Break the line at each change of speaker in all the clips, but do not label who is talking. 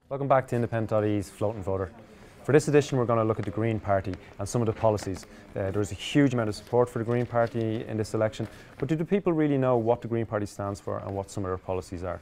Welcome back to Independent.ie's Floating Voter. For this edition we're going to look at the Green Party and some of the policies. There's a huge amount of support for the Green Party in this election, but do the people really know what the Green Party stands for and what some of their policies are?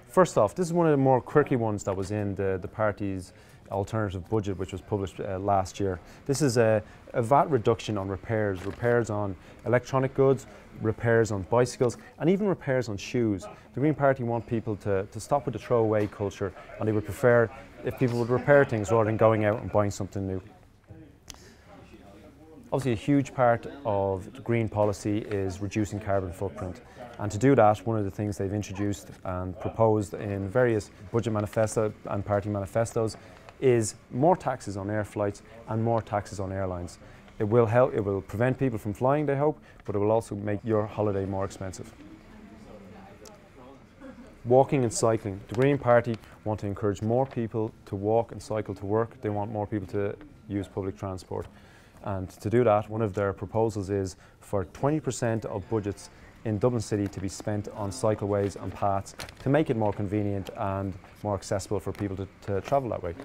First off, this is one of the more quirky ones that was in the party's alternative budget, which was published last year. This is a VAT reduction on repairs on electronic goods, repairs on bicycles, and even repairs on shoes. The Green Party want people to stop with the throwaway culture, and they would prefer if people would repair things rather than going out and buying something new. Obviously, a huge part of the green policy is reducing carbon footprint. And to do that, one of the things they've introduced and proposed in various budget manifesto and party manifestos is more taxes on air flights and more taxes on airlines. It will help, it will prevent people from flying, they hope, but it will also make your holiday more expensive. Walking and cycling. The Green Party want to encourage more people to walk and cycle to work. They want more people to use public transport. And to do that, one of their proposals is for 20% of budgets in Dublin City to be spent on cycleways and paths to make it more convenient and more accessible for people to travel that way.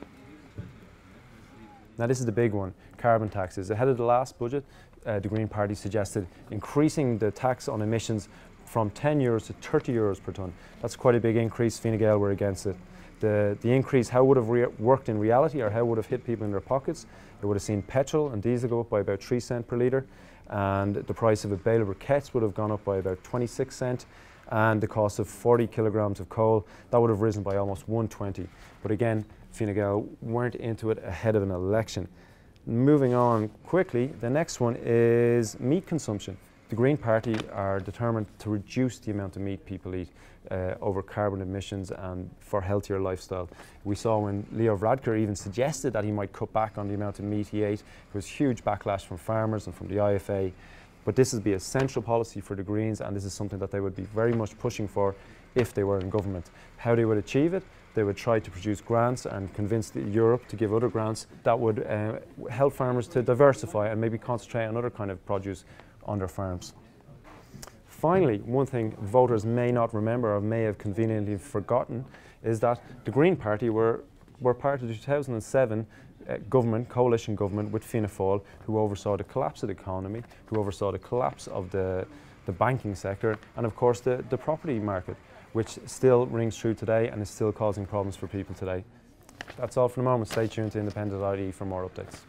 Now this is the big one, carbon taxes. Ahead of the last budget, the Green Party suggested increasing the tax on emissions from €10 to €30 per tonne. That's quite a big increase. Fine Gael were against it. The increase, how would have worked in reality, or how would have hit people in their pockets? It would have seen petrol and diesel go up by about 3 cents per litre, and the price of a bale of briquettes would have gone up by about 26 cents, and the cost of 40 kilograms of coal, that would have risen by almost 120. But again, Fine Gael weren't into it ahead of an election. Moving on quickly, the next one is meat consumption. The Green Party are determined to reduce the amount of meat people eat over carbon emissions and for healthier lifestyle. We saw when Leo Varadkar even suggested that he might cut back on the amount of meat he ate. There was huge backlash from farmers and from the IFA. But this would be a central policy for the Greens, and this is something that they would be very much pushing for if they were in government. How they would achieve it? They would try to produce grants and convince Europe to give other grants that would help farmers to diversify and maybe concentrate on other kind of produce on their farms. Finally, one thing voters may not remember or may have conveniently forgotten is that the Green Party were part of the 2007 government, coalition government with Fianna Fáil, who oversaw the collapse of the economy, who oversaw the collapse of the banking sector, and of course the property market, which still rings true today and is still causing problems for people today. That's all for the moment. Stay tuned to Independent.ie for more updates.